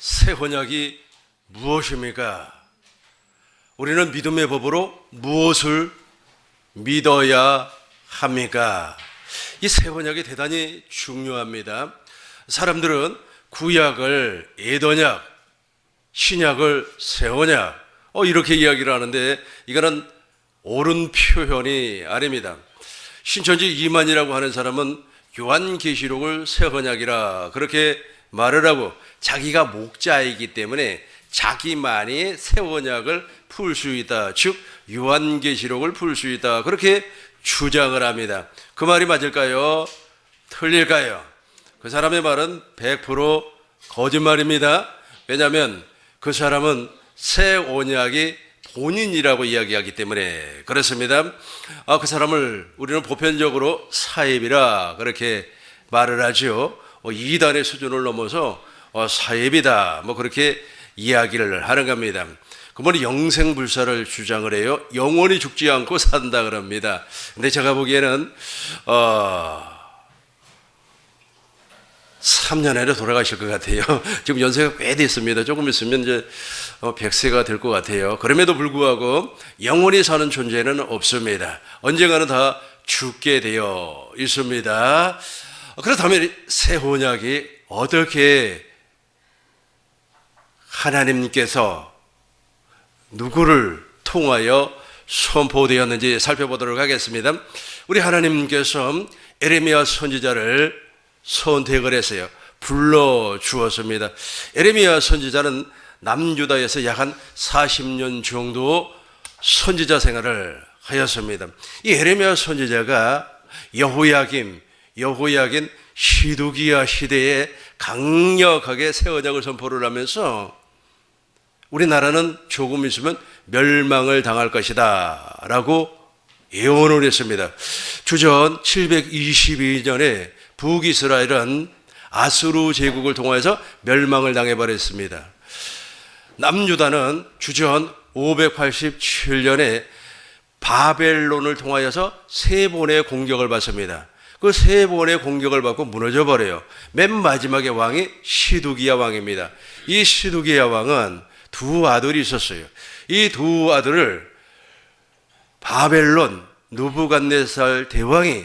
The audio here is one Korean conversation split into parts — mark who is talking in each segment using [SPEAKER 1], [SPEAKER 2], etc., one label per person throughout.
[SPEAKER 1] 새 언약이 무엇입니까? 우리는 믿음의 법으로 무엇을 믿어야 합니까? 이 새 언약이 대단히 중요합니다. 사람들은 구약을 옛언약, 신약을 새 언약 이렇게 이야기를 하는데 이거는 옳은 표현이 아닙니다. 신천지 이만이라고 하는 사람은 요한계시록을 새 언약이라 그렇게 말을 하고 자기가 목자이기 때문에 자기만이 새 언약을 풀 수 있다. 즉 요한계시록을 풀 수 있다. 그렇게 주장을 합니다. 그 말이 맞을까요? 틀릴까요? 그 사람의 말은 100% 거짓말입니다. 왜냐하면 그 사람은 새 언약이 본인이라고 이야기하기 때문에 그렇습니다. 그 사람을 우리는 보편적으로 사입이라 그렇게 말을 하죠. 이단의 수준을 넘어서 사입이다 그렇게 이야기를 하는 겁니다. 그분이 영생불사를 주장을 해요. 영원히 죽지 않고 산다 그럽니다. 근데 제가 보기에는 3년 안에 돌아가실 것 같아요. 지금 연세가 꽤 됐습니다. 조금 있으면 이제 100세가 될 것 같아요. 그럼에도 불구하고 영원히 사는 존재는 없습니다. 언젠가는 다 죽게 되어 있습니다. 그렇다면 새 언약이 어떻게 하나님께서 누구를 통하여 선포되었는지 살펴보도록 하겠습니다. 우리 하나님께서 에레미야 선지자를 선택을 했어요. 불러주었습니다. 에레미야 선지자는 남유다에서 약 한 40년 정도 선지자 생활을 하였습니다. 이 에레미야 선지자가 여호야긴 시드기야 시대에 강력하게 새 언약을 선포를 하면서 우리나라는 조금 있으면 멸망을 당할 것이다 라고 예언을 했습니다. 주전 722년에 북이스라엘은 아수르 제국을 통해서 멸망을 당해버렸습니다. 남유다는 주전 587년에 바벨론을 통하여서 3번의 공격을 받습니다. 그 3번의 공격을 받고 무너져 버려요. 맨 마지막의 왕이 시드기야 왕입니다. 이 시드기야 왕은 두 아들이 있었어요. 이 두 아들을 바벨론 느부갓네살 대왕이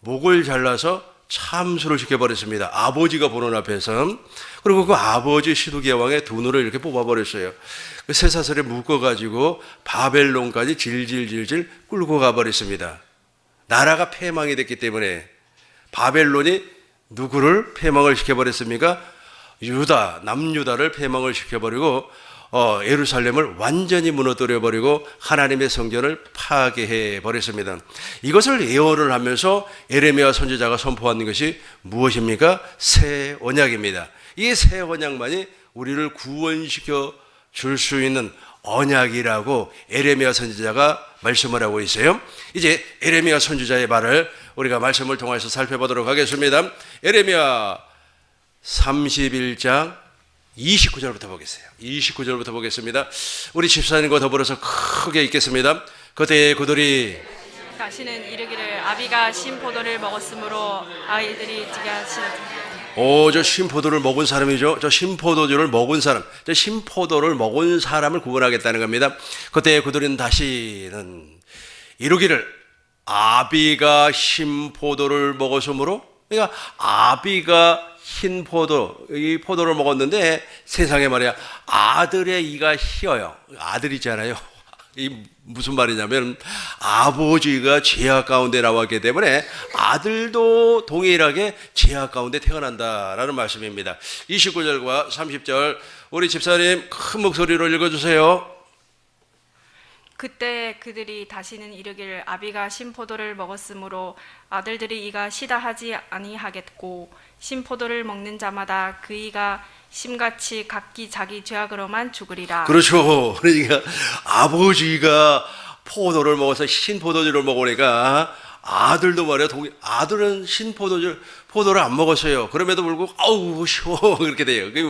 [SPEAKER 1] 목을 잘라서 참수를 시켜버렸습니다. 아버지가 보는 앞에서. 그리고 그 아버지 시드기야 왕의 두 눈을 이렇게 뽑아버렸어요. 그 쇠사슬에 묶어가지고 바벨론까지 질질질질 끌고 가버렸습니다. 나라가 패망이 됐기 때문에 바벨론이 누구를 패망을 시켜버렸습니까? 남유다를 패망을 시켜버리고 예루살렘을 완전히 무너뜨려버리고 하나님의 성전을 파괴해버렸습니다. 이것을 예언을 하면서 에레미야 선지자가 선포한 것이 무엇입니까? 새 언약입니다. 이 새 언약만이 우리를 구원시켜 줄 수 있는 언약이라고 에레미야 선지자가 말씀을 하고 있어요. 이제 에레미야 선지자의 말을 우리가 말씀을 통해서 살펴보도록 하겠습니다. 에레미야 31장 29절부터 보겠어요. 29절부터 보겠습니다. 우리 집사님과 더불어서 크게 읽겠습니다. 그때 그들이
[SPEAKER 2] 다시는 이르기를 아비가 신포도를 먹었으므로 아이들이 지게 하시리라.
[SPEAKER 1] 저 신포도를 먹은 사람이죠. 저 신포도주를 먹은 사람, 저 신포도를 먹은 사람을 구원하겠다는 겁니다. 그때 그들은 다시는 이르기를 아비가 신포도를 먹었으므로, 그러니까 아비가 흰 이 포도를 먹었는데 세상에 말이야 아들의 이가 희어요. 아들이잖아요. 이 무슨 말이냐면 아버지가 죄악 가운데 나왔기 때문에 아들도 동일하게 죄악 가운데 태어난다라는 말씀입니다. 29절과 30절 우리 집사님 큰 목소리로 읽어주세요.
[SPEAKER 2] 그때 그들이 다시는 이르기를 아비가 신포도를 먹었으므로 아들들이 이가 시다 하지 아니하겠고 신포도를 먹는 자마다 그 이가 심같이 각기 자기 죄악으로만 죽으리라.
[SPEAKER 1] 그렇죠. 그러니까 아버지가 포도를 먹어서 신포도주를 먹으니까 아들도 말이야 아들은 포도를 안 먹었어요. 그럼에도 불구하고 아우 쉬워 그렇게 돼요. 그게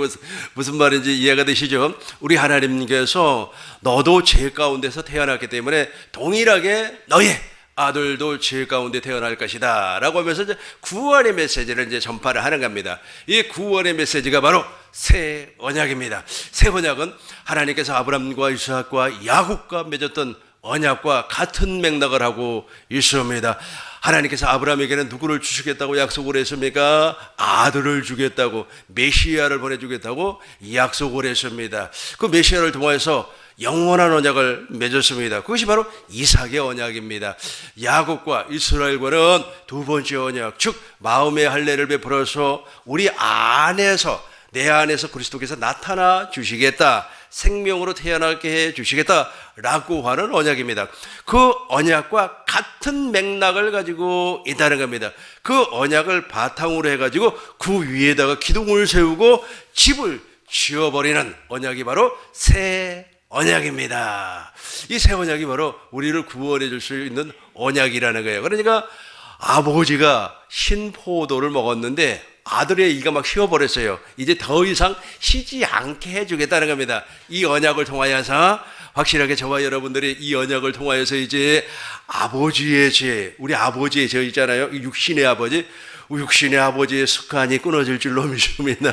[SPEAKER 1] 무슨 말인지 이해가 되시죠? 우리 하나님께서 너도 죄 가운데서 태어났기 때문에 동일하게 너의 아들도 죄 가운데 태어날 것이다 라고 하면서 이제 구원의 메시지를 이제 전파를 하는 겁니다. 이 구원의 메시지가 바로 새 언약입니다. 새 언약은 하나님께서 아브라함과 이삭과 야곱과 맺었던 언약과 같은 맥락을 하고 있습니다. 하나님께서 아브라함에게는 누구를 주시겠다고 약속을 했습니까? 아들을 주겠다고, 메시아를 보내주겠다고 약속을 했습니다. 그 메시아를 통해서 영원한 언약을 맺었습니다. 그것이 바로 이삭의 언약입니다. 야곱과 이스라엘과는 두 번째 언약, 즉 마음의 할례를 베풀어서 우리 안에서, 내 안에서 그리스도께서 나타나 주시겠다, 생명으로 태어나게 해 주시겠다라고 하는 언약입니다. 그 언약과 같은 맥락을 가지고 있다는 겁니다. 그 언약을 바탕으로 해가지고 그 위에다가 기둥을 세우고 집을 지어버리는 언약이 바로 새 언약입니다. 이 새 언약이 바로 우리를 구원해 줄 수 있는 언약이라는 거예요. 그러니까 아버지가 신포도를 먹었는데 아들의 이가 막 쉬어버렸어요. 이제 더 이상 쉬지 않게 해주겠다는 겁니다. 이 언약을 통하여서 확실하게 저와 여러분들이 이 언약을 통하여서 이제 아버지의 죄, 우리 아버지의 죄 있잖아요. 육신의 아버지, 육신의 아버지의 습관이 끊어질 줄로 믿습니다.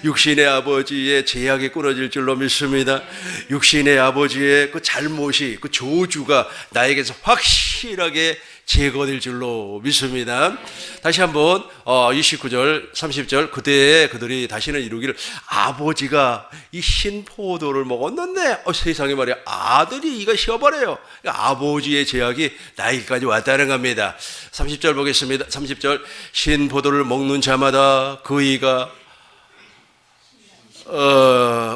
[SPEAKER 1] 육신의 아버지의 제약이 끊어질 줄로 믿습니다. 육신의 아버지의 그 잘못이, 그 저주가 나에게서 확실하게 제거될 줄로 믿습니다. 다시 한번 29절 30절 그때 그들이 다시는 이루기를, 아버지가 이 신포도를 먹었는데 세상에 말이야 아들이 이가 쉬어버려요. 그러니까 아버지의 제약이 나에게까지 왔다는 겁니다. 30절 보겠습니다. 30절 신포도를 먹는 자마다 그 이가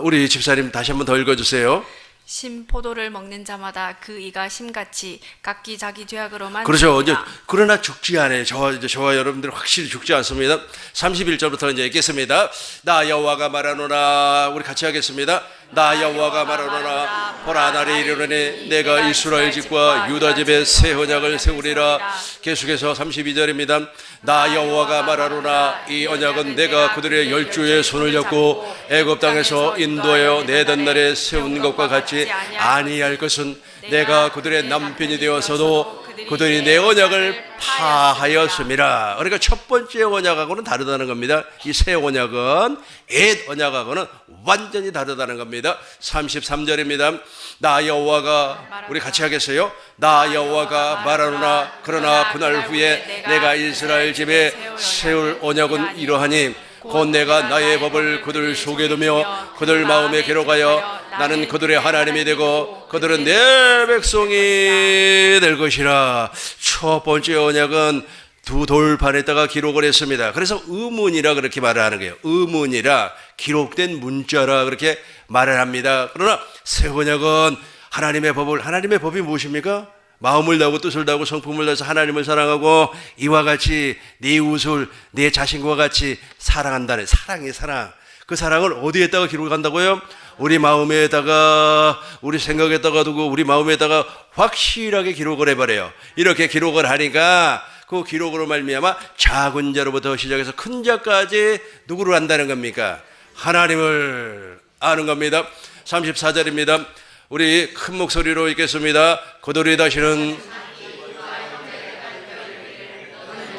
[SPEAKER 1] 우리 집사님 다시 한번 더 읽어주세요.
[SPEAKER 2] 신포도를 먹는 자마다 그 이가 심같이 각기 자기 죄악으로만
[SPEAKER 1] 그렇죠. 이제
[SPEAKER 2] 죽으리라.
[SPEAKER 1] 그러나 죽지 않아요. 저와 여러분들 확실히 죽지 않습니다. 31절부터 이제 읽겠습니다. 나 여호와가 말하노라. 우리 같이 하겠습니다. 나 여호와가 말하노라. 보라 날이 이르노니 내가 이스라엘 집과 유다 집에 새 언약을 세우리라. 계속해서 32절입니다. 나 여호와가 말하노라. 이 언약은 내가 그들의 열조의 손을 잡고 애굽 땅에서 인도하여 내던 날에 세운 것과 같이 아니할 것은, 내가 그들의 남편이 되어서도 그들이 내 언약을 파하였음이라. 그러니까 첫 번째 언약하고는 다르다는 겁니다. 이 새 언약은 옛 언약하고는 완전히 다르다는 겁니다. 33절입니다. 나 여호와가, 우리 같이 하겠어요? 나 여호와가 말하노라. 그러나 그날 후에 내가 이스라엘 집에 세울 언약은 이러하니 곧 내가 나의 법을 그들 속에 두며 그들 마음에 기록하여 나는 그들의 하나님이 되고 그들은 내 백성이 될 것이라. 첫 번째 언약은 두 돌판에다가 기록을 했습니다. 그래서 의문이라 그렇게 말을 하는 거예요. 의문이라, 기록된 문자라 그렇게 말을 합니다. 그러나 새 언약은 하나님의 법이 무엇입니까? 마음을 다하고 뜻을 다하고 성품을 다해서 하나님을 사랑하고 이와 같이 네 이웃을 내 자신과 같이 사랑한다는 사랑. 그 사랑을 어디에다가 기록한다고요? 우리 마음에다가, 우리 생각에다가 두고 우리 마음에다가 확실하게 기록을 해버려요. 이렇게 기록을 하니까 그 기록으로 말미암아 작은 자로부터 시작해서 큰 자까지 누구를 안다는 겁니까? 하나님을 아는 겁니다. 34절입니다. 우리 큰 목소리로 읽겠습니다. 그들이 다시는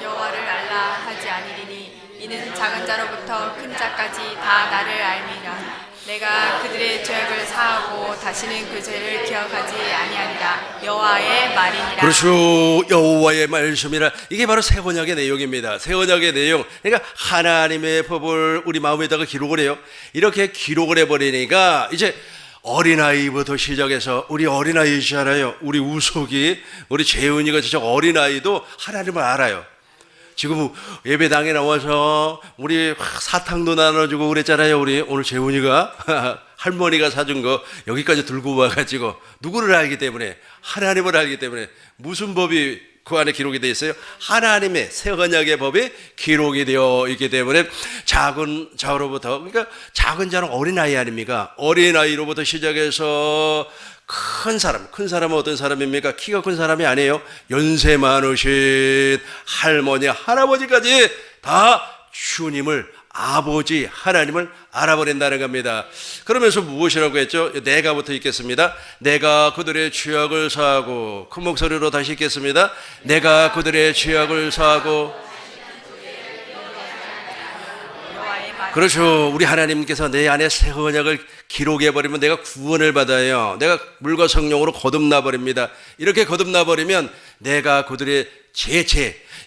[SPEAKER 2] 여호와를 알라 하지 아니리니 이는 작은 자로부터 큰 자까지 다 나를 알미라. 내가 그들의 죄악을 사하고 다시는 그 죄를 기억하지 아니하리라. 여호와의 말이니라.
[SPEAKER 1] 그렇죠. 여호와의 말씀이라. 이게 바로 새 언약의 내용입니다. 새 언약의 내용. 그러니까 하나님의 법을 우리 마음에다가 기록을 해요. 이렇게 기록을 해버리니까 이제 어린아이부터 시작해서, 우리 어린아이잖아요. 우리 우석이, 우리 재훈이가 진짜 어린아이도 하나님을 알아요. 지금 예배당에 나와서 우리 사탕도 나눠주고 그랬잖아요. 우리 오늘 재훈이가 할머니가 사준 거 여기까지 들고 와가지고 누구를 알기 때문에, 하나님을 알기 때문에. 무슨 법이 그 안에 기록이 되어 있어요? 하나님의 새 언약의 법이 기록이 되어 있기 때문에 작은 자로부터, 그러니까 작은 자는 어린아이 아닙니까? 어린아이로부터 시작해서 큰 사람은 어떤 사람입니까? 키가 큰 사람이 아니에요. 연세 많으신 할머니, 할아버지까지 다 주님을, 아버지 하나님을 알아버린다는 겁니다. 그러면서 무엇이라고 했죠? 내가부터 읽겠습니다. 내가 그들의 죄악을 사하고, 큰 목소리로 다시 읽겠습니다. 내가 그들의 죄악을 사하고. 그렇죠. 우리 하나님께서 내 안에 새 언약을 기록해버리면 내가 구원을 받아요. 내가 물과 성령으로 거듭나 버립니다. 이렇게 거듭나 버리면 내가 그들의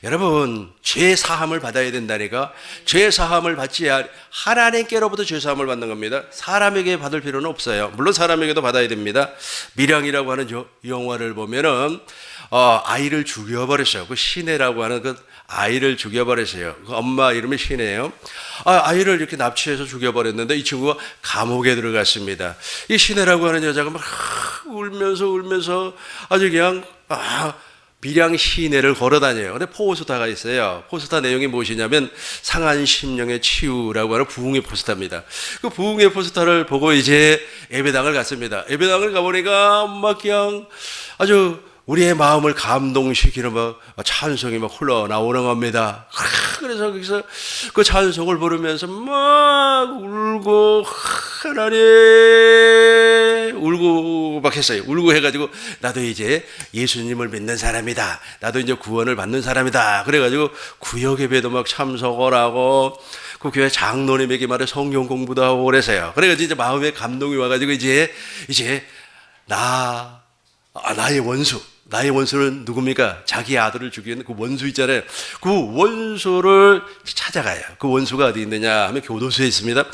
[SPEAKER 1] 여러분 죄 사함을 받아야 된다니까. 죄 사함을 받지 하나님께로부터 죄 사함을 받는 겁니다. 사람에게 받을 필요는 없어요. 물론 사람에게도 받아야 됩니다. 밀양이라고 하는 영화를 보면은 아이를 죽여버렸어요. 그 시내라고 하는 그 아이를 죽여버렸어요. 그 엄마 이름이 시내예요. 아이를 이렇게 납치해서 죽여버렸는데 이 친구가 감옥에 들어갔습니다. 이 시내라고 하는 여자가 막 울면서 아주 그냥 밀양 시내를 걸어다녀요. 근데 포스터가 있어요. 포스터 내용이 무엇이냐면 상한 심령의 치유라고 하는 부흥의 포스터입니다. 그 부흥의 포스터를 보고 이제 예배당을 갔습니다. 예배당을 가보니까 막 그냥 아주 우리의 마음을 감동시키는 막 찬송이 막 흘러나오는 겁니다. 그래서 거기서 그 찬송을 부르면서 막 울고 하나님 울고 막 했어요. 울고 해가지고 나도 이제 예수님을 믿는 사람이다. 나도 이제 구원을 받는 사람이다. 그래가지고 구역 예배도 막 참석을 하고 그 교회 장로님에게 말해 성경 공부도 하고 그래서요. 그래가지고 이제 마음에 감동이 와가지고 이제 나의 원수는 누굽니까? 자기 아들을 죽이는 그 원수 있잖아요. 그 원수를 찾아가요. 그 원수가 어디 있느냐 하면 교도소에 있습니다.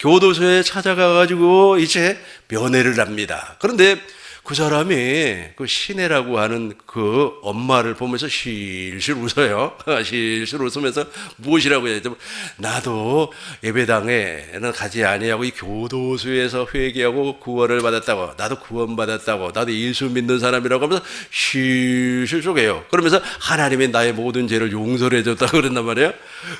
[SPEAKER 1] 교도소에 찾아가가지고 이제 면회를 합니다. 그런데 그 사람이 그 시내라고 하는 그 엄마를 보면서 실실 웃어요. 실실 웃으면서 무엇이라고 해야 되죠? 나도 예배당에는 가지 아니하고 이 교도소에서 회개하고 구원을 받았다고, 나도 구원받았다고, 나도 예수 믿는 사람이라고 하면서 실실 속여요. 그러면서 하나님이 나의 모든 죄를 용서를 해줬다고 그랬단 말이에요.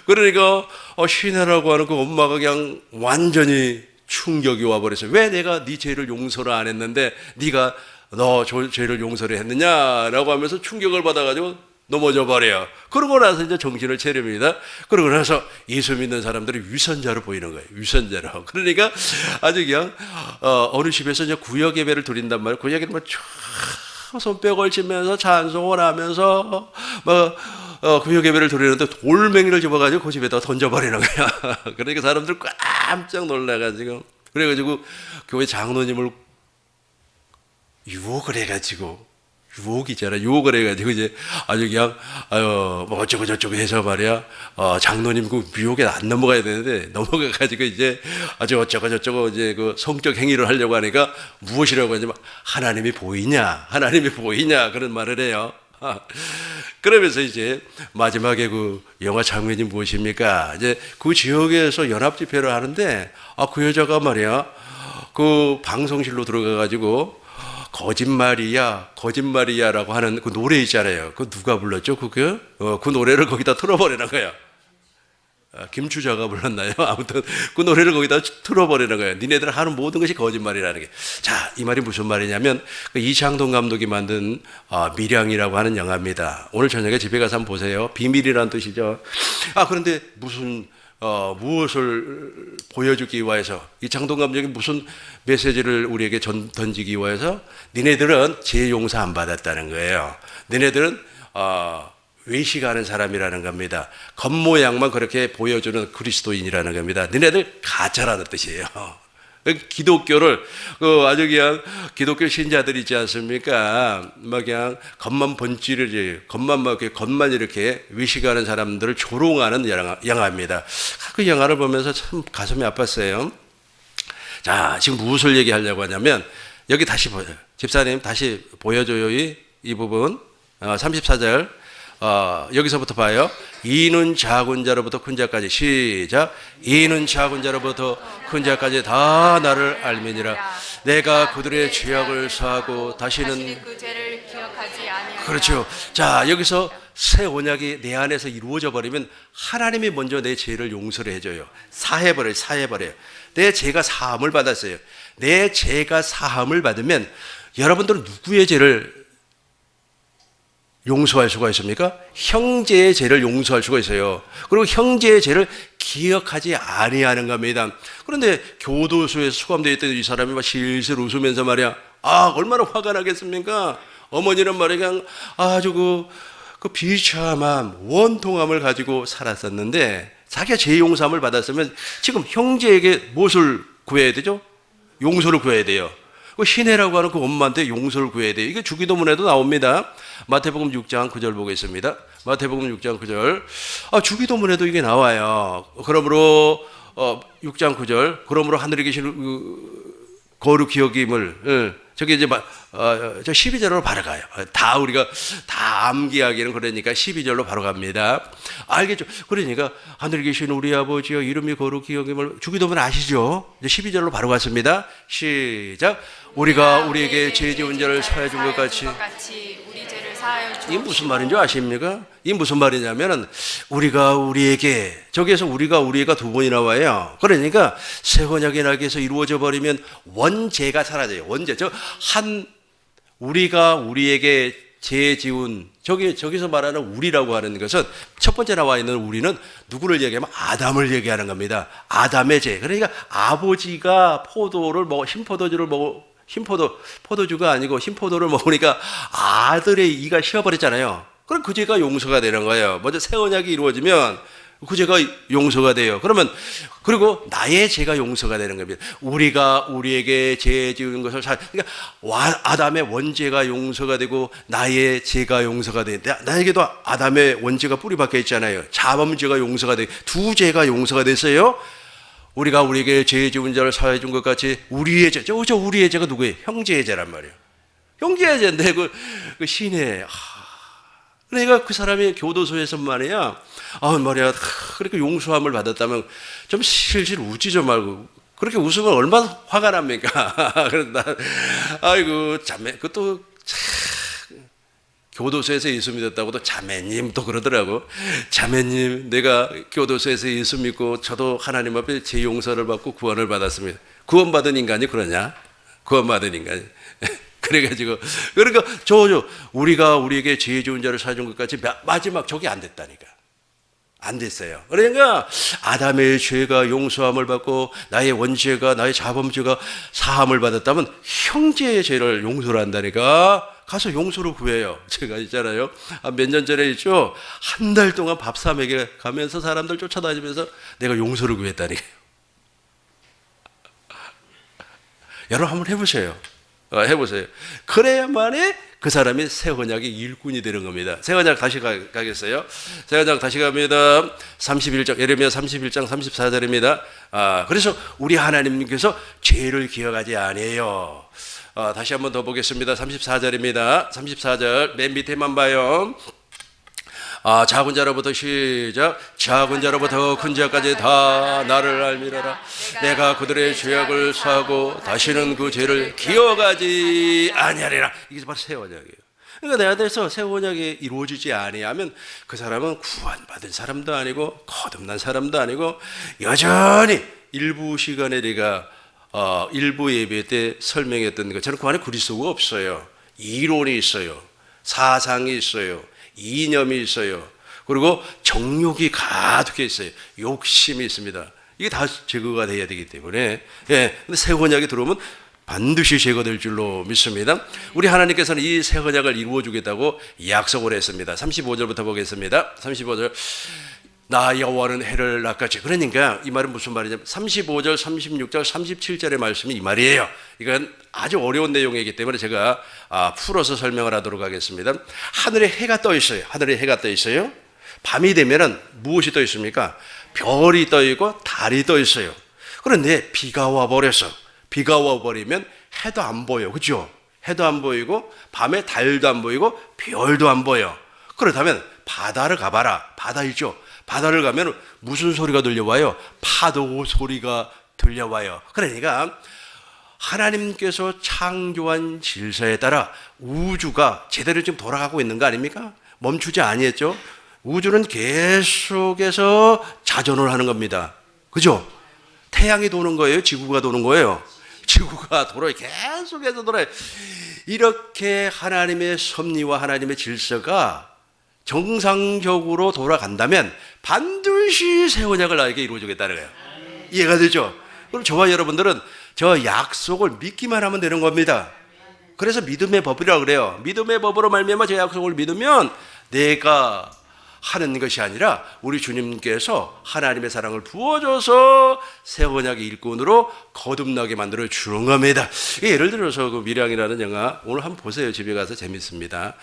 [SPEAKER 1] 그러니까 시내라고 하는 그 엄마가 그냥 완전히 충격이 와버렸어요. 왜 내가 네 죄를 용서를 안 했는데 네가 너 죄를 용서를 했느냐라고 하면서 충격을 받아가지고 넘어져 버려요. 그러고 나서 이제 정신을 차립니다. 그러고 나서 예수 믿는 사람들이 위선자로 보이는 거예요. 위선자로. 그러니까 아주 그냥 어느 집에서 이제 구역 예배를 드린단 말이에요. 구역 예배를 쫙 손뼉 걸치면서 찬송을 하면서 구역 예배를 드리는데 돌멩이를 집어가지고 그 집에다 던져버리는 거야. 그러니까 사람들 깜짝 놀라가지고 그래가지고 교회 장로님을 유혹을 해가지고 유혹을 해가지고 이제 아주 그냥 뭐 어쩌고 저쩌고 해서 말이야 장로님 그 유혹에 안 넘어가야 되는데 넘어가가지고 이제 아주 어쩌고 저쩌고 이제 그 성적 행위를 하려고 하니까 무엇이라고 하냐면 하나님이 보이냐 그런 말을 해요. 그러면서 이제 마지막에 그 영화 장면이 무엇입니까? 이제 그 지역에서 연합 집회를 하는데 그 여자가 말이야 그 방송실로 들어가가지고 거짓말이야라고 하는 그 노래 있잖아요. 그 누가 불렀죠? 그 노래를 거기다 틀어버리는 거야. 김추자가 불렀나요? 아무튼 그 노래를 거기다 틀어버리는 거예요. 니네들 하는 모든 것이 거짓말이라는 게. 자, 이 말이 무슨 말이냐면 그 이창동 감독이 만든 밀양이라고 하는 영화입니다. 오늘 저녁에 집에 가서 한번 보세요. 비밀이라는 뜻이죠. 그런데 무엇을 보여주기 위해서 이창동 감독이 무슨 메시지를 우리에게 던지기 위해서 니네들은 죄 용서 안 받았다는 거예요. 니네들은 외식하는 사람이라는 겁니다. 겉모양만 그렇게 보여주는 그리스도인이라는 겁니다. 니네들 가짜라는 뜻이에요. 기독교를 아주 그냥 기독교 신자들 있지 않습니까? 막 그냥 겉만 이렇게 외식하는 사람들을 조롱하는 영화입니다. 그 영화를 보면서 참 가슴이 아팠어요. 자, 지금 무엇을 얘기하려고 하냐면 여기 다시 보여요. 집사님 다시 보여줘요. 이 부분 34절. 여기서부터 봐요. 이는 작은 자로부터 큰 자까지 시작. 이는 작은 자로부터 큰 자까지 다 나를 알미니라. 내가 그들의 죄악을 사하고 다시는
[SPEAKER 2] 그 죄를 기억하지 아니하리라.
[SPEAKER 1] 그렇죠. 자, 여기서 새 언약이 내 안에서 이루어져 버리면 하나님이 먼저 내 죄를 용서를 해줘요. 사해버려요. 내 죄가 사함을 받았어요. 내 죄가 사함을 받으면 여러분들은 누구의 죄를 용서할 수가 있습니까? 형제의 죄를 용서할 수가 있어요. 그리고 형제의 죄를 기억하지 아니하는 겁니다. 그런데 교도소에 수감되어 있던 이 사람이 막 실실 웃으면서 말이야. 얼마나 화가 나겠습니까? 어머니는 말이야 그냥 아주 그 비참함, 원통함을 가지고 살았었는데 자기가 죄 용서함을 받았으면 지금 형제에게 무엇을 구해야 되죠? 용서를 구해야 돼요. 그 시내라고 하는 그 엄마한테 용서를 구해야 돼요. 이게 주기도문에도 나옵니다. 마태복음 6장 9절 보겠습니다. 마태복음 6장 9절. 주기도문에도 이게 나와요. 그러므로 6장 9절. 그러므로 하늘에 계신 거룩히 여김을 저기 이제 저 12절로 바로 가요. 다 우리가 다 암기하기는 그러니까 12절로 바로 갑니다. 알겠죠? 그러니까 하늘에 계신 우리 아버지여 이름이 거룩히 여김을 주기도문 아시죠? 이제 12절로 바로 갔습니다. 시작. 우리가 우리에게 죄 지은 자를 사하여 준 것 같이
[SPEAKER 2] 우리 죄를 사하여 주옵시고.
[SPEAKER 1] 이게 무슨 말인지 아십니까? 이게 무슨 말이냐면은 우리가 우리에게 저기에서 우리가 우리가 두 번이나 와요. 그러니까 새 언약의 날개에서 이루어져 버리면 원죄가 사라져요. 원죄. 우리가 우리에게 죄 지은 저기서 말하는 우리라고 하는 것은 첫 번째 나와 있는 우리는 누구를 얘기하면 아담을 얘기하는 겁니다. 아담의 죄. 그러니까 아버지가 포도주가 아니고 흰포도를 먹으니까 아들의 이가 쉬어버렸잖아요. 그럼 그 죄가 용서가 되는 거예요. 먼저 새 언약이 이루어지면 그 죄가 용서가 돼요. 그러면 그리고 나의 죄가 용서가 되는 겁니다. 우리가 우리에게 죄 지은 것을 그러니까 아담의 원죄가 용서가 되고 나의 죄가 용서가 되는데 나에게도 아담의 원죄가 뿌리 박혀 있잖아요. 자범죄가 용서가 되고 두 죄가 용서가 됐어요. 우리가 우리에게 죄 지은 자를 사하여 준 것 같이 우리의 죄, 저 우리의 죄가 누구예요? 형제의 죄란 말이에요. 형제의 죄인데 그 시내. 그러니까 그 사람이 교도소에서 말이야. 말이야. 그렇게 용서함을 받았다면 좀 실실 웃지 좀 말고. 그렇게 웃으면 얼마나 화가 납니까? 그런다. 아이고, 자매, 그것도 교도소에서 예수 믿었다고도 자매님 또 그러더라고. 자매님, 내가 교도소에서 예수 믿고 저도 하나님 앞에 제 용서를 받고 구원을 받았습니다. 구원받은 인간이 그러냐? 구원받은 인간이. 그래가지고 그러니까 우리가 우리에게 죄 지은 자를 사준 것 같이 마지막 저게 안 됐다니까. 안 됐어요. 그러니까 아담의 죄가 용서함을 받고 나의 원죄가 나의 자범죄가 사함을 받았다면 형제의 죄를 용서를 한다니까. 가서 용서를 구해요. 제가 있잖아요. 몇 년 전에 있죠. 한 달 동안 밥 사 먹여 가면서 사람들 쫓아다니면서 내가 용서를 구했다니까요. 여러분 한번 해보세요. 해보세요. 그래야만이 그 사람이 새 언약의 일꾼이 되는 겁니다. 새 언약 다시 가겠어요. 새 언약 다시 갑니다. 31장, 예레미야 31장 34절입니다. 그래서 우리 하나님께서 죄를 기억하지 아니에요. 다시 한번 더 보겠습니다. 34절입니다. 34절 맨 밑에만 봐요. 작은 자로부터 시작. 작은 자로부터 큰 자까지 다 나를 알미라라. 내가 그들의 죄악을 사하고 다시는 그 죄를 기억하지 아니하리라. 이게 바로 새 언약이에요. 그러니까 내 안에서 새 언약이 이루어지지 아니하면 그 사람은 구원받은 사람도 아니고 거듭난 사람도 아니고 여전히 일부 시간에 내가 일부 예배 때 설명했던 것처럼 그 안에 그리스도가 없어요. 이론이 있어요. 사상이 있어요. 이념이 있어요. 그리고 정욕이 가득해 있어요. 욕심이 있습니다. 이게 다 제거가 돼야 되기 때문에 근데 새 언약이 들어오면 반드시 제거될 줄로 믿습니다. 우리 하나님께서는 이 새 언약을 이루어 주겠다고 약속을 했습니다. 35절부터 보겠습니다. 35절. 나 여호와는 해를 낚아채. 그러니까 이 말은 무슨 말이냐면 35절, 36절, 37절의 말씀이 이 말이에요. 이건 아주 어려운 내용이기 때문에 제가 풀어서 설명을 하도록 하겠습니다. 하늘에 해가 떠 있어요. 하늘에 해가 떠 있어요. 밤이 되면은 무엇이 떠 있습니까? 별이 떠 있고 달이 떠 있어요. 그런데 비가 와 버렸어. 비가 와 버리면 해도 안 보여. 그렇죠? 해도 안 보이고 밤에 달도 안 보이고 별도 안 보여. 그렇다면 바다를 가봐라. 바다 있죠? 바다를 가면 무슨 소리가 들려와요? 파도 소리가 들려와요. 그러니까 하나님께서 창조한 질서에 따라 우주가 제대로 지금 돌아가고 있는 거 아닙니까? 멈추지 아니했죠? 우주는 계속해서 자전을 하는 겁니다. 그죠? 태양이 도는 거예요? 지구가 도는 거예요? 지구가 돌아요. 계속해서 돌아요. 이렇게 하나님의 섭리와 하나님의 질서가 정상적으로 돌아간다면 반드시 새 언약을 나에게 이루어주겠다는 거예요. 이해가 되죠? 그럼 저와 여러분들은 저 약속을 믿기만 하면 되는 겁니다. 그래서 믿음의 법이라고 그래요. 믿음의 법으로 말미암아 저 약속을 믿으면 내가 하는 것이 아니라 우리 주님께서 하나님의 사랑을 부어줘서 새 언약의 일꾼으로 거듭나게 만들어 주는 겁니다. 예를 들어서 그 밀양이라는 영화 오늘 한번 보세요. 집에 가서 재밌습니다.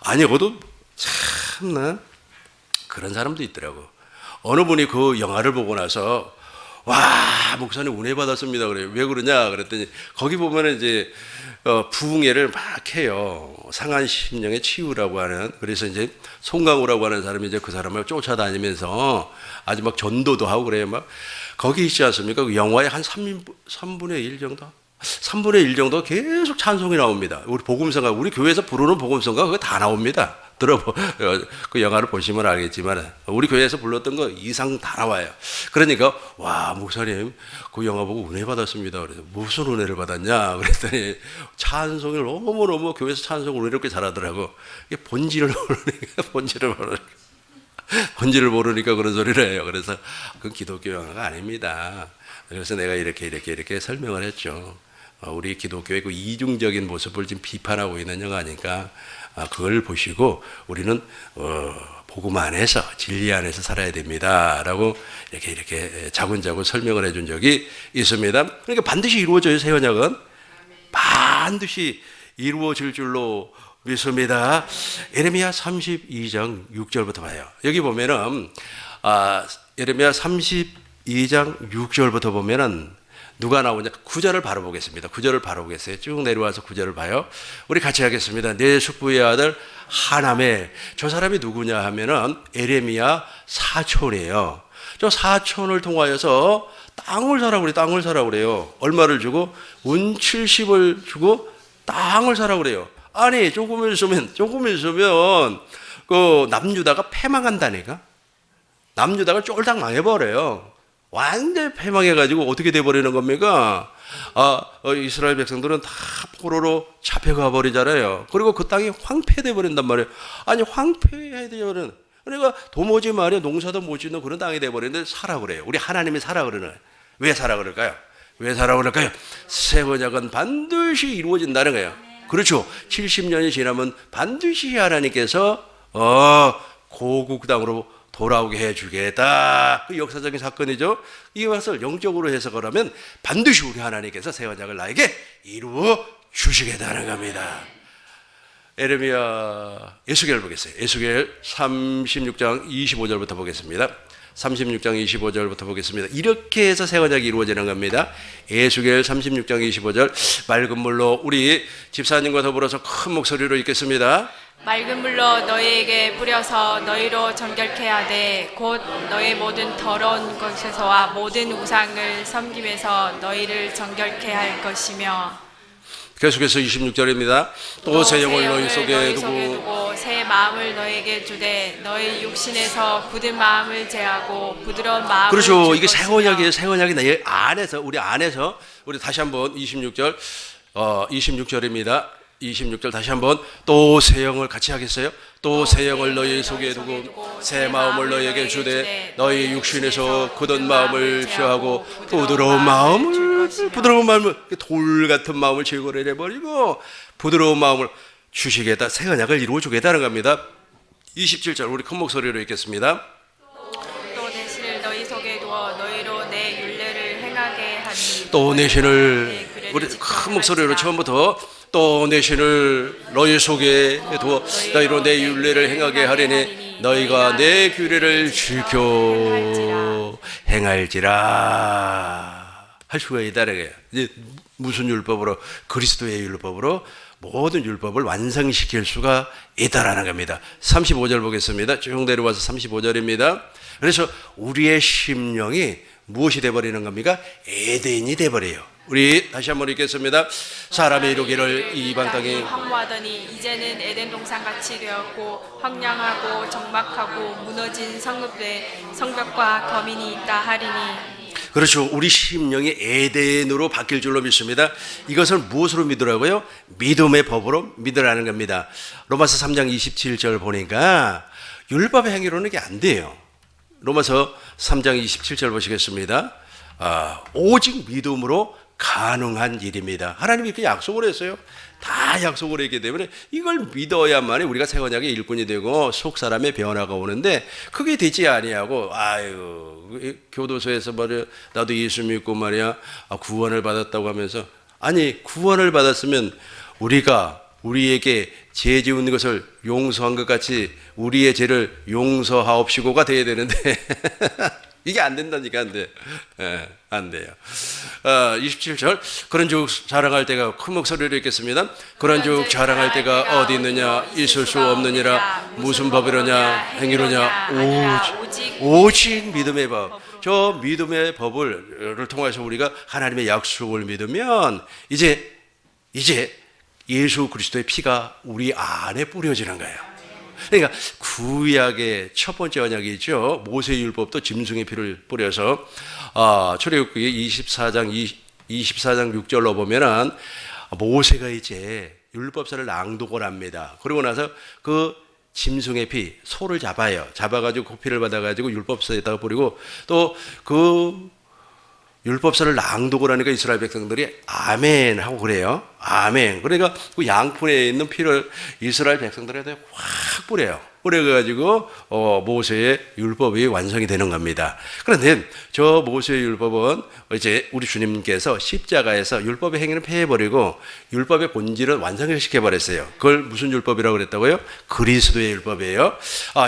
[SPEAKER 1] 아니 그것도 참나 그런 사람도 있더라고. 어느 분이 그 영화를 보고 나서 와 목사님 은혜 받았습니다 그래요. 왜 그러냐 그랬더니 거기 보면은 이제 부흥회를 막 해요. 상한 심령의 치유라고 하는. 그래서 이제 송강호라고 하는 사람이 이제 그 사람을 쫓아다니면서 아주 막 전도도 하고 그래요. 막 거기 있지 않습니까? 그 영화의 한 3분의 1 정도? 3분의 1 정도 계속 찬송이 나옵니다. 우리 복음성가, 우리 교회에서 부르는 복음성가 그거 다 나옵니다. 그 영화를 보시면 알겠지만 우리 교회에서 불렀던 거 이상 다 나와요. 그러니까 와 목사님 그 영화 보고 은혜 받았습니다. 그래서 무슨 은혜를 받았냐 그랬더니 찬송을 너무너무 교회에서 찬송을 이렇게 잘하더라고. 이게 본질을 모르니까 그런 소리를 해요. 그래서 그건 기독교 영화가 아닙니다. 그래서 내가 이렇게 설명을 했죠. 우리 기독교의 그 이중적인 모습을 지금 비판하고 있는 영화니까 그걸 보시고 우리는 복음 안에서 진리 안에서 살아야 됩니다라고 이렇게 자군자군 설명을 해준 적이 있습니다. 그러니까 반드시 이루어져요. 새 언약은 반드시 이루어질 줄로 믿습니다. 예레미야 32장 6절부터 봐요. 여기 보면은 예레미야 32장 6절부터 보면은 누가 나오냐? 9절을 바로 보겠습니다. 9절을 바로 보겠어요. 쭉 내려와서 9절을 봐요. 우리 같이 하겠습니다. 내 숙부의 아들 하남에, 저 사람이 누구냐 하면은 에레미야 사촌이에요. 저 사촌을 통하여서 땅을 사라고 그래요. 얼마를 주고? 은 70을 주고 땅을 사라고 그래요. 아니 조금 있으면 그 남유다가 패망한다니까. 남유다가 쫄딱 망해버려요. 완전히 패망해가지고 어떻게 돼버리는 겁니까? 이스라엘 백성들은 다 포로로 잡혀가 버리잖아요. 그리고 그 땅이 황폐돼 버린단 말이에요. 아니 황폐해 되버리는, 그러니까 도무지 말이야 농사도 못 짓는 그런 땅이 돼버리는데 사라 그래요. 우리 하나님이 사라 그러는. 왜 사라 그럴까요? 새 언약은 반드시 이루어진다는 거예요. 그렇죠. 70년이 지나면 반드시 하나님께서 고국 땅으로 돌아오게 해주겠다. 그 역사적인 사건이죠. 이것을 영적으로 해석을 하면 반드시 우리 하나님께서 새 언약을 나에게 이루어 주시겠다는 겁니다. 에스겔 보겠어요. 에스겔 36장 25절부터 보겠습니다. 36장 25절부터 보겠습니다. 이렇게 해서 새 언약이 이루어지는 겁니다. 에스겔 36장 25절 맑은 물로 우리 집사님과 더불어서 큰 목소리로 읽겠습니다.
[SPEAKER 2] 맑은 물로 너희에게 뿌려서 너희로 정결케 하되 곧 너희 모든 더러운 것에서와 모든 우상을 섬김에서 너희를 정결케 할 것이며
[SPEAKER 1] 계속해서 26절입니다. 또 새 영을 너희 속에
[SPEAKER 2] 두고 새 마음을 너희에게 주되 너희 육신에서 굳은 마음을 제하고 부드러운 마음을
[SPEAKER 1] 그렇죠.
[SPEAKER 2] 줄
[SPEAKER 1] 이게 새
[SPEAKER 2] 것이며.
[SPEAKER 1] 언약이에요. 새 언약이 내 안에서 우리 다시 한번 26절 26절입니다. 26절 다시 한번 또 새 영을 같이 하겠어요? 또 새 영을 너희 속에 두고 새 마음을 너희에게 주되 너희 육신에서 굳은 마음을 취하고 부드러운 마음을 돌 같은 마음을 제거를 해버리고 부드러운 마음을 주시겠다. 새 언약을 이루어 주겠다는 겁니다. 27절 우리 큰 목소리로 읽겠습니다.
[SPEAKER 2] 또 내 신을 너희 속에 두어 너희로 내 율례를 행하게 하니
[SPEAKER 1] 또 내 신을 우리 큰 목소리로 처음부터 또 내 신을 너희 속에 두어 너희로 내 율례를 행하게 하리니 너희가 내 규례를 지켜 행할지라. 할 수가 있다는 거예요. 이제 무슨 율법으로? 그리스도의 율법으로 모든 율법을 완성시킬 수가 있다라는 겁니다. 35절 보겠습니다. 쭉 내려와서 35절입니다. 그래서 우리의 심령이 무엇이 돼버리는 겁니까? 에덴이 돼버려요. 우리 다시 한번 읽겠습니다. 사람의 이루기를 이방 땅에
[SPEAKER 2] 황무하더니 이제는 에덴 동산 같이 되었고 황량하고 적막하고 무너진 성벽과 거민이 있다 하리니.
[SPEAKER 1] 그렇죠. 우리 심령이 에덴으로 바뀔 줄로 믿습니다. 이것을 무엇으로 믿으라고요? 믿음의 법으로 믿으라는 겁니다. 로마서 3장 27절 보니까 율법의 행위로는 이게 안 돼요. 로마서 3장 27절 보시겠습니다. 오직 믿음으로 가능한 일입니다. 하나님이 이렇게 약속을 했어요. 다 약속을 했기 때문에 이걸 믿어야만 우리가 새 언약의 일꾼이 되고 속 사람의 변화가 오는데 그게 되지 아니하고 아유 교도소에서 말이야 나도 예수 믿고 말이야 구원을 받았다고 하면서 아니 구원을 받았으면 우리가 우리에게 죄 지은 것을 용서한 것 같이 우리의 죄를 용서하옵시고가 돼야 되는데 이게 안 된다니까 안 돼. 예, 안 돼요. 27절 그런 juk 자랑할 때가 큰 목소리로 읽겠습니다. 그런 juk 자랑할 때가 어디 있느냐 있을 수 없느니라 무슨 법이로냐 행위로냐 오직 믿음의 법. 저 믿음의 법을 통해서 우리가 하나님의 약속을 믿으면 이제 예수 그리스도의 피가 우리 안에 뿌려지는 거예요. 그러니까 구약의 첫 번째 언약이죠. 모세율법도 짐승의 피를 뿌려서 출애굽기 24장 6절로 보면은 모세가 이제 율법서를 낭독을 합니다. 그러고 나서 그 짐승의 피 소를 잡아가지고 그 피를 받아가지고 율법서에다가 뿌리고 또 그 율법서를 낭독을 하니까 이스라엘 백성들이 아멘 하고 그래요. 아멘. 그러니까 그 양푼에 있는 피를 이스라엘 백성들한테 확 뿌려요. 뿌려가지고 모세의 율법이 완성이 되는 겁니다. 그런데 저 모세의 율법은 이제 우리 주님께서 십자가에서 율법의 행위를 폐해버리고 율법의 본질은 완성을 시켜버렸어요. 그걸 무슨 율법이라고 그랬다고요? 그리스도의 율법이에요.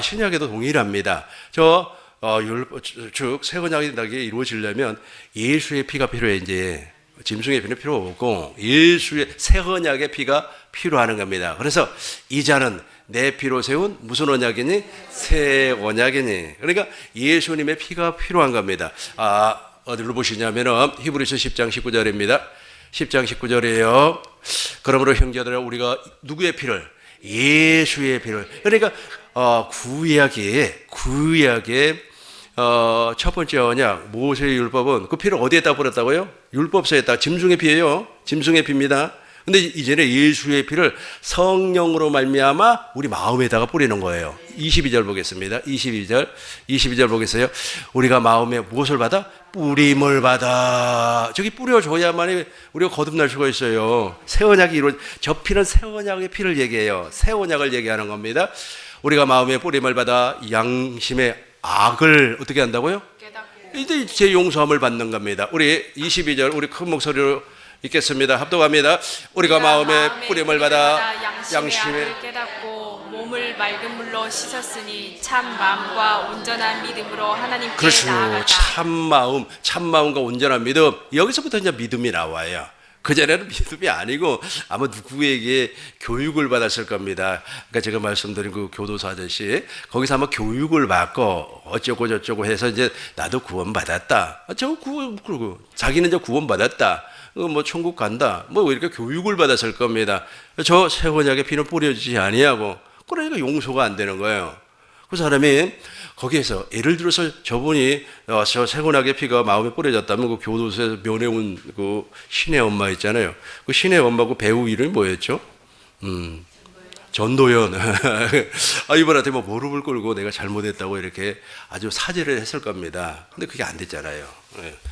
[SPEAKER 1] 신약에도 동일합니다. 즉 새 언약이 이루어지려면 예수의 피가 필요해. 이제 짐승의 피는 필요 없고 예수의 새 언약의 피가 필요하는 겁니다. 그래서 이 자는 내 피로 세운 무슨 언약이니? 새 언약이니. 그러니까 예수님의 피가 필요한 겁니다. 어디로 보시냐면은 히브리서 10장 19절입니다. 10장 19절이에요. 그러므로 형제들아 우리가 누구의 피를? 예수의 피를. 그러니까 구약의 첫 번째 언약 모세의 율법은 그 피를 어디에다 뿌렸다고요? 율법서에다. 짐승의 피예요. 짐승의 피입니다. 근데 이제는 예수의 피를 성령으로 말미암아 우리 마음에다가 뿌리는 거예요. 22절 보겠습니다. 22절 보겠어요. 우리가 마음에 무엇을 받아? 뿌림을 받아. 저기 뿌려줘야만이 우리가 거듭날 수가 있어요. 새 언약이 저 피는 새 언약의 피를 얘기해요. 새 언약을 얘기하는 겁니다. 우리가 마음에 뿌림을 받아 양심의 악을 어떻게 한다고요? 이제 제 용서함을 받는 겁니다. 우리 22절 우리 큰 목소리로 읽겠습니다. 합독합니다. 우리가 마음에 뿌림을 받아 양심의
[SPEAKER 2] 악을 깨닫고 몸을 맑은 물로 씻었으니 참 마음과 온전한 믿음으로 하나님께
[SPEAKER 1] 그렇죠.
[SPEAKER 2] 나아가자.
[SPEAKER 1] 참 마음과 온전한 믿음. 여기서부터 이제 믿음이 나와요. 그전에는 믿음이 아니고 아마 누구에게 교육을 받았을 겁니다. 그러니까 제가 말씀드린 그 교도소 아저씨 거기서 아마 교육을 받고 어쩌고 저쩌고 해서 이제 나도 구원 받았다. 자기는 이제 구원 받았다. 뭐 천국 간다. 뭐 이렇게 교육을 받았을 겁니다. 저 새 언약의 피는 뿌려지지 아니하고 그러니까 용서가 안 되는 거예요. 그 사람이 거기에서 예를 들어서 저분이 저 새 언약의 피가 마음에 뿌려졌다면 그 교도소에서 면회온 그 신의 엄마 있잖아요. 그 신의 엄마 그 배우 이름이 뭐였죠? 전도연. 이분한테 뭐 무릎을 꿇고 내가 잘못했다고 이렇게 아주 사죄를 했을 겁니다. 근데 그게 안 됐잖아요.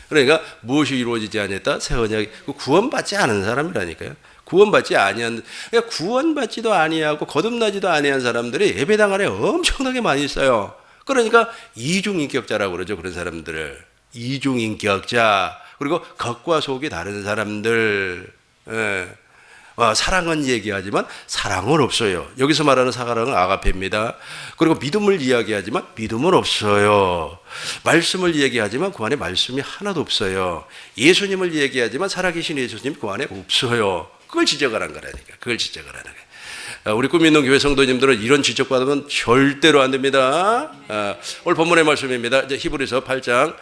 [SPEAKER 1] 그러니까 무엇이 이루어지지 않았다? 새 언약이 구원받지 않은 사람이라니까요. 구원받지 아니한, 그러니까 구원받지도 아니하고 거듭나지도 아니한 사람들이 예배당 안에 엄청나게 많이 있어요. 그러니까 이중인격자라고 그러죠. 그런 사람들을 이중인격자. 그리고 겉과 속이 다른 사람들. 사랑은 얘기하지만 사랑은 없어요. 여기서 말하는 사랑은 아가페입니다. 그리고 믿음을 이야기하지만 믿음은 없어요. 말씀을 얘기하지만 그 안에 말씀이 하나도 없어요. 예수님을 얘기하지만 살아계신 예수님 그 안에 없어요. 그걸 지적을 한 거라니까. 그걸 지적을 하는 거예요. 우리 꿈 있는 교회 성도님들은 이런 지적받으면 절대로 안 됩니다. 오늘 본문의 말씀입니다. 이제 히브리서 8장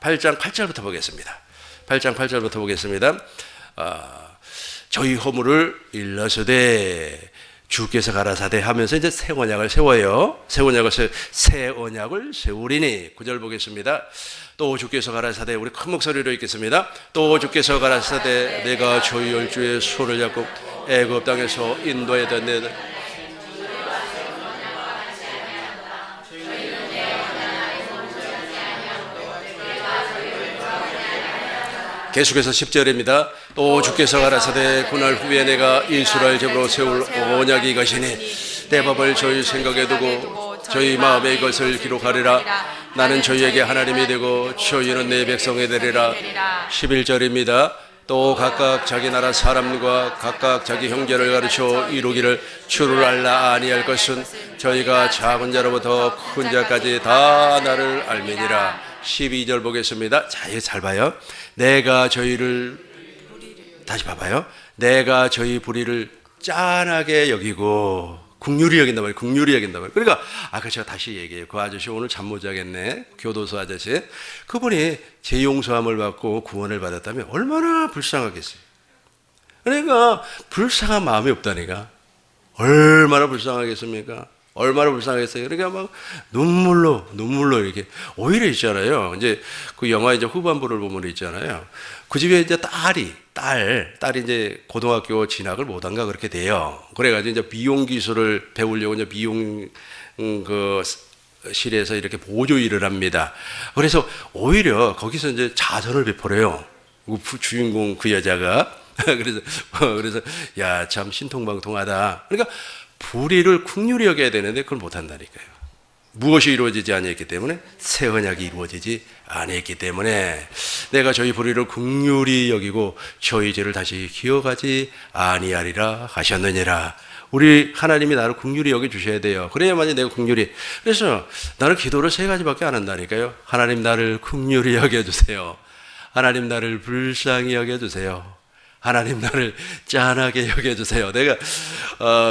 [SPEAKER 1] 8절부터 보겠습니다. 8장 8절부터 보겠습니다. 저희 허물을 일러서되 주께서 가라사대 하면서 이제 새 언약을 세워요. 새 언약을 세우리니 9절 보겠습니다. 또 주께서 가라사대 우리 큰 목소리로 읽겠습니다. 또 주께서 가라사대 내가 저희 열주의 손을 잡고 애굽 땅에서 인도하던 내 계속해서 10절입니다. 또 주께서 가라사대 그날 후에 내가 이스라엘 집으로 세울 언약이 이것이니 내 법을 저희 생각에 두고 저희 마음에 이것을 기록하리라. 나는 저희에게 하나님이 되고 저희는 내 백성이 되리라. 11절입니다. 또 각각 자기 나라 사람과 각각 자기 형제를 가르쳐 이루기를 주를 알라 아니할 것은 저희가 작은 자로부터 큰 자까지 다 나를 알미니라. 12절 보겠습니다. 자, 이거 잘 봐요. 내가 저희를 다시 봐봐요. 내가 저희 불의를 짠하게 여기고 국률이 여긴단 말이에요. 국률이 여긴단 말이에요. 그러니까 아까 제가 다시 얘기해요. 그 아저씨 오늘 잠 못 자겠네. 교도소 아저씨. 그분이 제 용서함을 받고 구원을 받았다면 얼마나 불쌍하겠어요. 그러니까 불쌍한 마음이 없다니까. 얼마나 불쌍하겠습니까? 얼마나 불쌍하겠어요. 그러니까 막 눈물로 이렇게 오히려 있잖아요. 이제 그 영화 이제 후반부를 보면 있잖아요. 그 집에 이제 딸이 이제 고등학교 진학을 못한가 그렇게 돼요. 그래가지고 이제 미용 기술을 배우려고 이제 미용 그 실에서 이렇게 보조 일을 합니다. 그래서 오히려 거기서 이제 자선을 베풀어요. 그 주인공 그 여자가 그래서 야, 참 신통방통하다. 그러니까 불의를 긍휼히 여겨야 되는데 그걸 못한다니까요. 무엇이 이루어지지 아니했기 때문에 새 언약이 이루어지지 아니했기 때문에 내가 저희 불의를 긍휼히 여기고 저희 죄를 다시 기억하지 아니하리라 하셨느니라. 우리 하나님이 나를 긍휼히 여겨주셔야 돼요. 그래야만이 내가 긍휼히. 그래서 나는 기도를 3가지밖에 안 한다니까요. 하나님 나를 긍휼히 여겨주세요. 하나님 나를 불쌍히 여겨주세요. 하나님 나를 짠하게 여겨주세요. 내가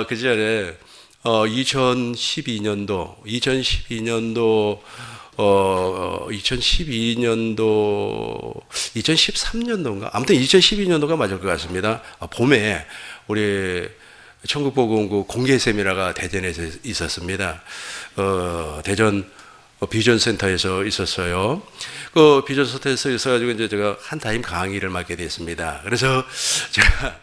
[SPEAKER 1] 그 전에 2012년도 2013년도인가 아무튼 2012년도가 맞을 것 같습니다. 봄에 우리 천국보건국 공개 세미나가 대전에서 있었습니다. 대전 비전센터에서 있었어요. 그 비전센터에서 있어가지고 이제 제가 한 타임 강의를 맡게 됐습니다. 그래서 제가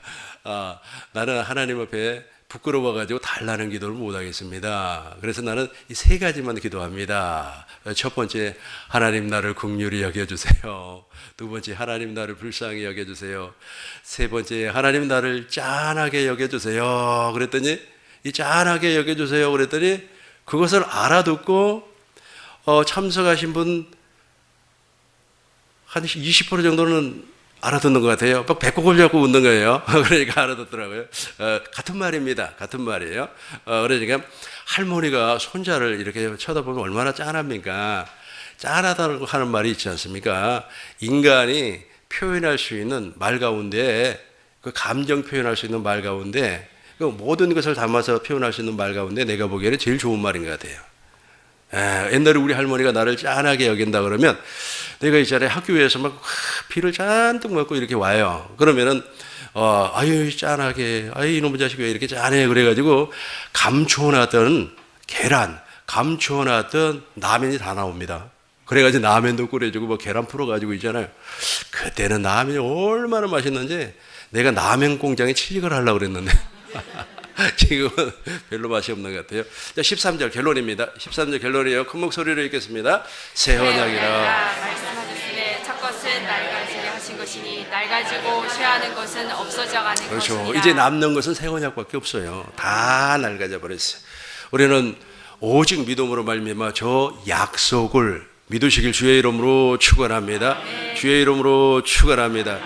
[SPEAKER 1] 나는 하나님 앞에 부끄러워가지고 달라는 기도를 못하겠습니다. 그래서 나는 이 3가지만 기도합니다. 첫 번째, 하나님 나를 긍휼히 여겨주세요. 두 번째, 하나님 나를 불쌍히 여겨주세요. 세 번째, 하나님 나를 짠하게 여겨주세요. 그랬더니 이 짠하게 여겨주세요. 그랬더니 그것을 알아듣고 참석하신 분 한 20% 정도는 알아듣는 것 같아요. 막 배꼽 걸려갖고 웃는 거예요. 그러니까 알아듣더라고요. 같은 말입니다. 같은 말이에요. 그러니까 할머니가 손자를 이렇게 쳐다보면 얼마나 짠합니까? 짠하다고 하는 말이 있지 않습니까? 인간이 표현할 수 있는 말 가운데, 그 감정 표현할 수 있는 말 가운데, 그 모든 것을 담아서 표현할 수 있는 말 가운데 내가 보기에는 제일 좋은 말인 것 같아요. 옛날에 우리 할머니가 나를 짠하게 여긴다 그러면 내가 있잖아요. 학교에서 막 피를 잔뜩 먹고 이렇게 와요. 그러면은 아유 짠하게 아유 이놈의 자식 왜 이렇게 짠해 그래가지고 감춰놨던 계란 감춰놨던 라면이 다 나옵니다. 그래가지고 라면도 끓여주고 뭐 계란 풀어가지고 있잖아요. 그때는 라면이 얼마나 맛있는지 내가 라면 공장에 취직을 하려고 그랬는데 지금은 별로 맛이 없는 것 같아요. 자, 13절 결론입니다. 13절 결론이에요. 큰 목소리로 읽겠습니다. 새 언약이라
[SPEAKER 2] 말씀하셨으되 첫 것은 낡아지게 하신 것이니 낡아지고 쇠하는 것은 없어져 가는
[SPEAKER 1] 그렇죠.
[SPEAKER 2] 것이니라.
[SPEAKER 1] 이제 남는 것은 새 언약밖에 없어요. 다 낡아져 버렸어요. 우리는 오직 믿음으로 말미암아 저 약속을 믿으시길 주의 이름으로 축원합니다. 주의 이름으로 축원합니다.